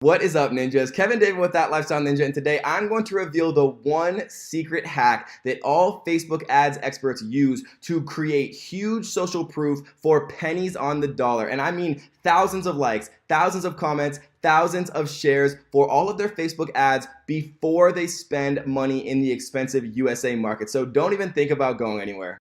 What is up, ninjas? Kevin David with That Lifestyle Ninja, and today I'm going to reveal the one secret hack that all Facebook ads experts use to create huge social proof for pennies on the dollar. And I mean thousands of likes, thousands of comments, thousands of shares for all of their Facebook ads before they spend money in the expensive USA market. So don't even think about going anywhere.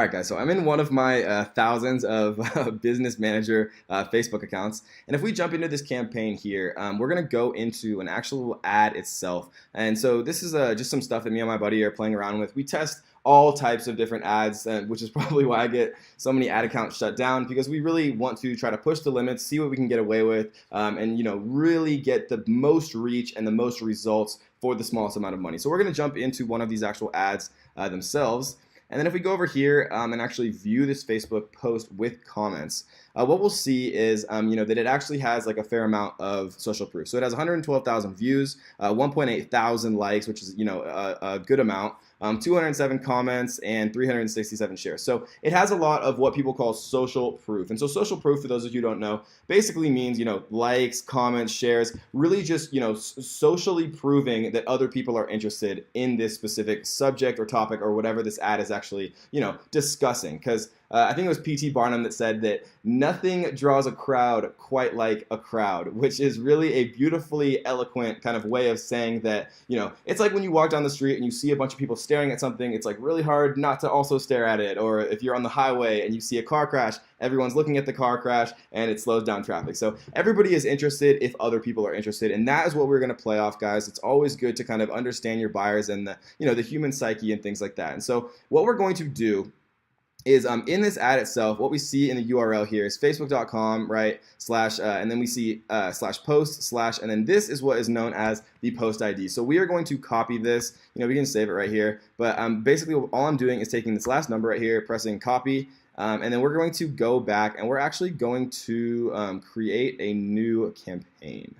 Alright guys, so I'm in one of my thousands of business manager Facebook accounts, and if we jump into this campaign here, we're going to go into an actual ad itself. And so this is just some stuff that me and my buddy are playing around with. We test all types of different ads, which is probably why I get so many ad accounts shut down, because we really want to try to push the limits, see what we can get away with, and really get the most reach and the most results for the smallest amount of money. So we're going to jump into one of these actual ads themselves. And then if we go over here and actually view this Facebook post with comments, what we'll see is that it actually has like a fair amount of social proof. So it has 112,000 views, 1.8 thousand likes, which is a good amount, 207 comments, and 367 shares. So it has a lot of what people call social proof. And so social proof, for those of you who don't know, basically means likes, comments, shares, really just socially proving that other people are interested in this specific subject or topic or whatever this ad is actually discussing. Because I think it was P.T. Barnum that said that nothing draws a crowd quite like a crowd, which is really a beautifully eloquent kind of way of saying that, it's like when you walk down the street and you see a bunch of people staring at something, it's like really hard not to also stare at it. Or if you're on the highway and you see a car crash, everyone's looking at the car crash and it slows down traffic. So everybody is interested if other people are interested, and that is what we're going to play off, guys. It's always good to kind of understand your buyers and the human psyche and things like that. And so what we're going to do is in this ad itself, what we see in the URL here is facebook.com, right, / and then we see /post / and then this is what is known as the post ID. So we are going to copy this, we can save it right here, but basically all I'm doing is taking this last number right here, pressing copy, and then we're going to go back and we're actually going to create a new campaign.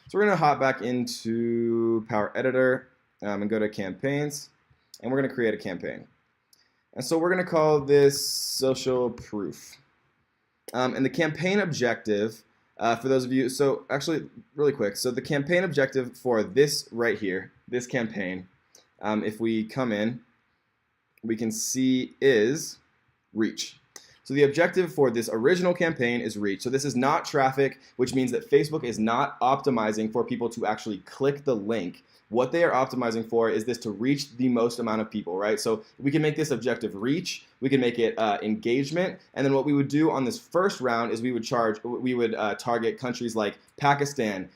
So we're going to hop back into Power Editor and go to campaigns, and we're going to create a campaign. And so we're going to call this social proof. And the campaign objective, for those of you, so actually really quick, so the campaign objective for this right here, this campaign, if we come in, we can see is reach. So the objective for this original campaign is reach. So this is not traffic, which means that Facebook is not optimizing for people to actually click the link. What they are optimizing for is this to reach the most amount of people, right? So we can make this objective reach, we can make it engagement, and then what we would do on this first round is we would target countries like Pakistan,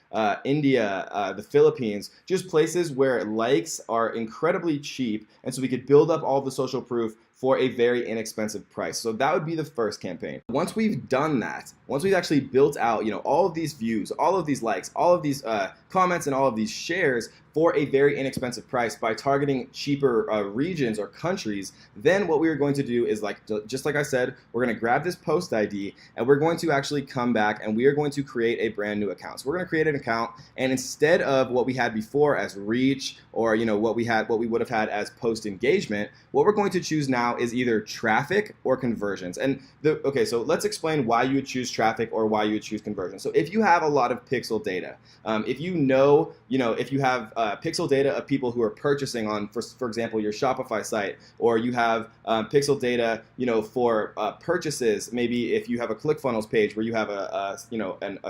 India, the Philippines, just places where likes are incredibly cheap, and so we could build up all the social proof for a very inexpensive price. So that would be the first campaign. Once we've done that, once we've actually built out, all of these views, all of these likes, all of these comments, and all of these shares for a very inexpensive price by targeting cheaper regions or countries, then what we are going to do is, just like I said, we're going to grab this post ID and we're going to actually come back and we are going to create a brand new account. So we're going to create an account, and instead of what we had before as reach or what we would have had as post engagement, what we're going to choose now is either traffic or conversions. And okay, so let's explain why you would choose traffic or why you would choose conversions. So if you have a lot of pixel data, if if you have pixel data of people who are purchasing on, for example, your Shopify site, or you have pixel data, for purchases, maybe if you have a ClickFunnels page where you have a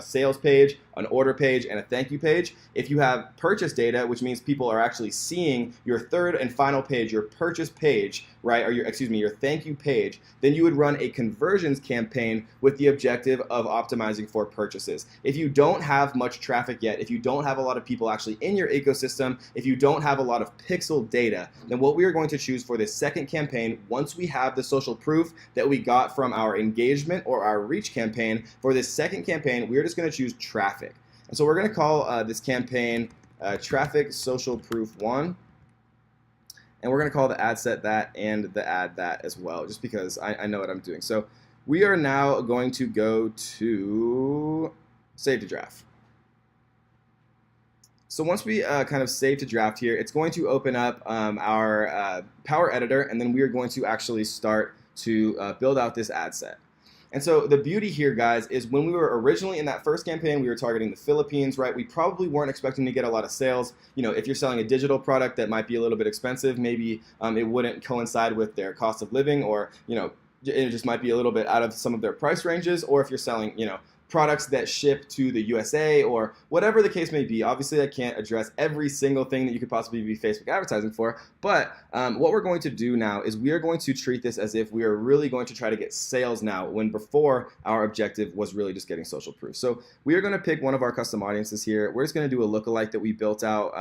sales page, an order page, and a thank you page. If you have purchase data, which means people are actually seeing your third and final page, your purchase page, right, or your thank you page, then you would run a conversions campaign with the objective of optimizing for purchases. If you don't have much traffic yet, if you don't have a lot of people actually in your ecosystem, if you don't have a lot of pixel data, then what we are going to choose for this second campaign, once we have the social proof that we got from our engagement or our reach campaign, for this second campaign, we're just going to choose traffic. And so we're going to call this campaign Traffic Social Proof 1. And we're going to call the ad set that and the ad that as well, just because I know what I'm doing. So we are now going to go to save the draft. So once we kind of save to draft here, it's going to open up our Power Editor, and then we are going to actually start to build out this ad set. And so the beauty here, guys, is when we were originally in that first campaign, we were targeting the Philippines, right? We probably weren't expecting to get a lot of sales. You know, if you're selling a digital product that might be a little bit expensive, maybe it wouldn't coincide with their cost of living, or, you know, it just might be a little bit out of some of their price ranges. Or if you're selling, you know, products that ship to the USA or whatever the case may be. Obviously, I can't address every single thing that you could possibly be Facebook advertising for, but what we're going to do now is we are going to treat this as if we are really going to try to get sales now, when before our objective was really just getting social proof. So we are going to pick one of our custom audiences here. We're just going to do a lookalike that we built out.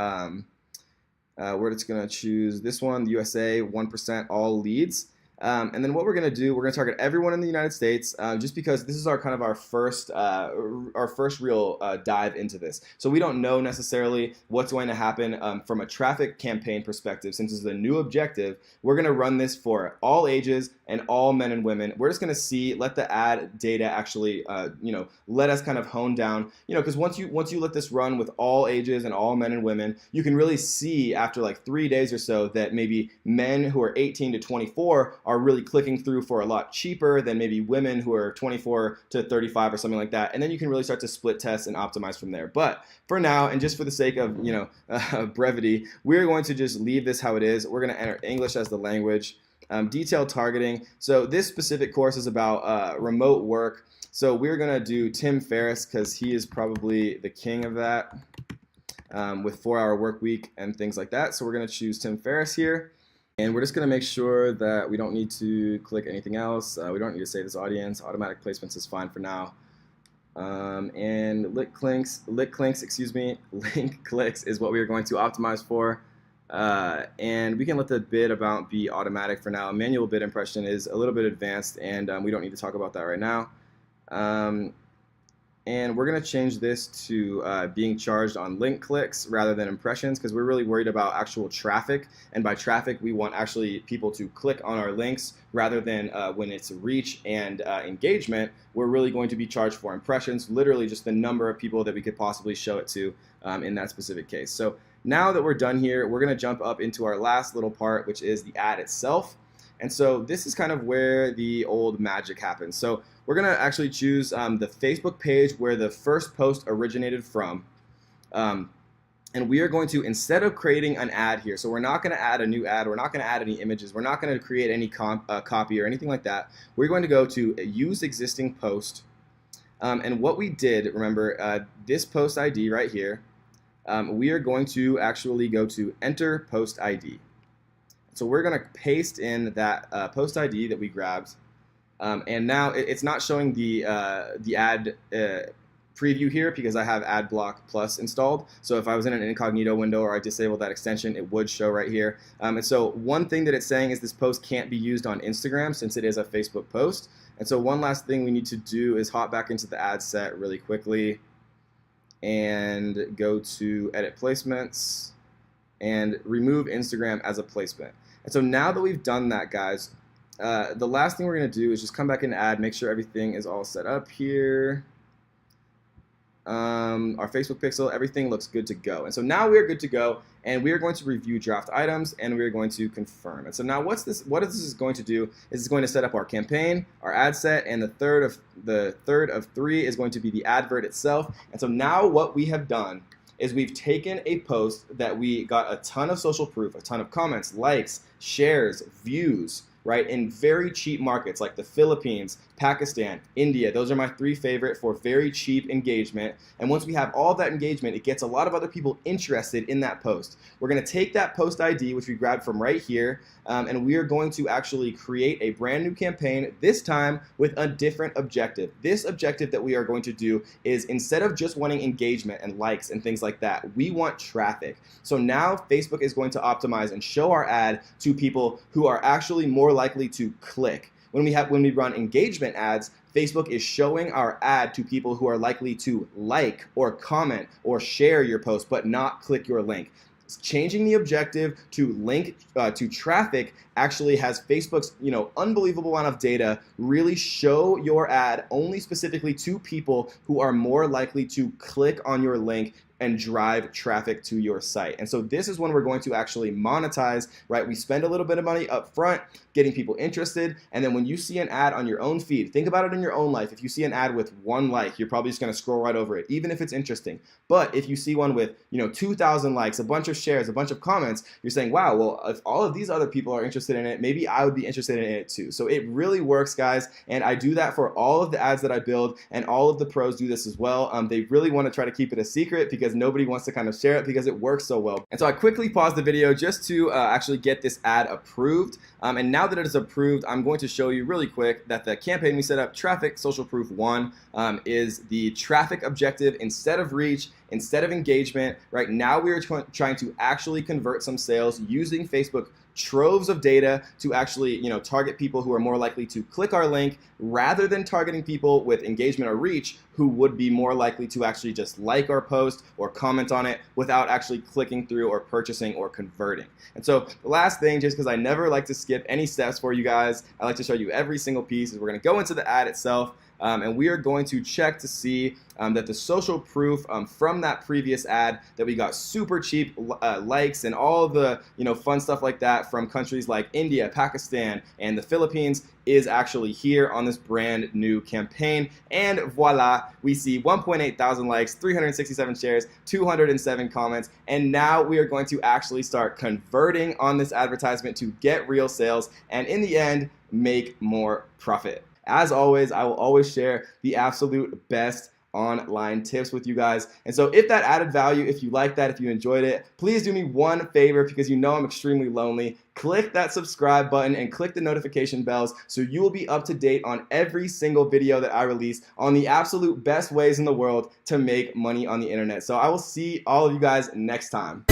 We're just going to choose this one, the USA, 1% all leads. And then what we're going to do, we're going to target everyone in the United States, just because this is our first real dive into this. So we don't know necessarily what's going to happen from a traffic campaign perspective. Since this is a new objective, we're going to run this for all ages and all men and women. We're just going to let the ad data actually, let us kind of hone down, because once you let this run with all ages and all men and women, you can really see after like 3 days or so that maybe men who are 18 to 24 are really clicking through for a lot cheaper than maybe women who are 24 to 35 or something like that. And then you can really start to split test and optimize from there. But for now, and just for the sake of brevity, we're going to just leave this how it is. We're going to enter English as the language. Detailed targeting. So this specific course is about remote work. So we're going to do Tim Ferriss because he is probably the king of that, with 4-hour work week and things like that. So we're going to choose Tim Ferriss here. And we're just going to make sure that we don't need to click anything else. We don't need to save this audience. Automatic placements is fine for now. And link clicks is what we are going to optimize for. And we can let the bid amount be automatic for now. Manual bid impression is a little bit advanced, and we don't need to talk about that right now. And we're going to change this to being charged on link clicks rather than impressions, because we're really worried about actual traffic. And by traffic, we want actually people to click on our links rather than when it's reach and engagement. We're really going to be charged for impressions, literally just the number of people that we could possibly show it to in that specific case. So now that we're done here, we're going to jump up into our last little part, which is the ad itself. And so this is kind of where the old magic happens. So we're going to actually choose the Facebook page where the first post originated from. And we are going to, instead of creating an ad here, so we're not going to add a new ad, we're not going to add any images, we're not going to create any copy or anything like that. We're going to go to use existing post. And what we did, remember, this post ID right here, we are going to actually go to enter post ID. So we're going to paste in that post ID that we grabbed, and now it's not showing the ad preview here because I have AdBlock Plus installed. So if I was in an incognito window or I disabled that extension, it would show right here. And so one thing that it's saying is this post can't be used on Instagram since it is a Facebook post. And so one last thing we need to do is hop back into the ad set really quickly and go to edit placements and remove Instagram as a placement. And so now that we've done that, guys, the last thing we're going to do is just come back in ad, make sure everything is all set up here. Our Facebook pixel, everything looks good to go. And so now we are good to go, and we are going to review draft items, and we are going to confirm. And so now what this is going to do is it's going to set up our campaign, our ad set, and the third of 3 is going to be the advert itself. And so now what we have done is we've taken a post that we got a ton of social proof, a ton of comments, likes, shares, views, right, in very cheap markets like the Philippines, Pakistan, India. Those are my 3 favorite for very cheap engagement. And once we have all that engagement, it gets a lot of other people interested in that post. We're going to take that post ID, which we grabbed from right here, and we are going to actually create a brand new campaign, this time with a different objective. This objective that we are going to do is, instead of just wanting engagement and likes and things like that, we want traffic. So now Facebook is going to optimize and show our ad to people who are actually more likely to click. When we run engagement ads, Facebook is showing our ad to people who are likely to like or comment or share your post but not click your link. It's changing the objective to link to traffic actually has Facebook's, unbelievable amount of data really show your ad only specifically to people who are more likely to click on your link and drive traffic to your site. And so this is when we're going to actually monetize, right? We spend a little bit of money up front getting people interested, and then when you see an ad on your own feed, think about it in your own life. If you see an ad with 1 like, you're probably just going to scroll right over it, even if it's interesting. But if you see one with 2,000 likes, a bunch of shares, a bunch of comments, you're saying, wow, well, if all of these other people are interested in it, maybe I would be interested in it too. So it really works, guys, and I do that for all of the ads that I build, and all of the pros do this as well. They really want to try to keep it a secret because nobody wants to kind of share it because it works so well. And so I quickly paused the video just to actually get this ad approved. And now that it is approved, I'm going to show you really quick that the campaign we set up, Traffic Social Proof 1, is the traffic objective instead of reach, instead of engagement. Right now we are trying to actually convert some sales using Facebook troves of data to actually target people who are more likely to click our link, rather than targeting people with engagement or reach who would be more likely to actually just like our post or comment on it without actually clicking through or purchasing or converting. And so the last thing, just because I never like to skip any steps for you guys, I like to show you every single piece, is we're going to go into the ad itself. And we are going to check to see that the social proof from that previous ad, that we got super cheap likes and all the fun stuff like that from countries like India, Pakistan, and the Philippines, is actually here on this brand new campaign. And voila, we see 1.8 thousand likes, 367 shares, 207 comments, and now we are going to actually start converting on this advertisement to get real sales, and in the end, make more profit. As always, I will always share the absolute best online tips with you guys. And so if that added value, if you like that, if you enjoyed it, please do me one favor, because I'm extremely lonely. Click that subscribe button and click the notification bells so you will be up to date on every single video that I release on the absolute best ways in the world to make money on the internet. So I will see all of you guys next time.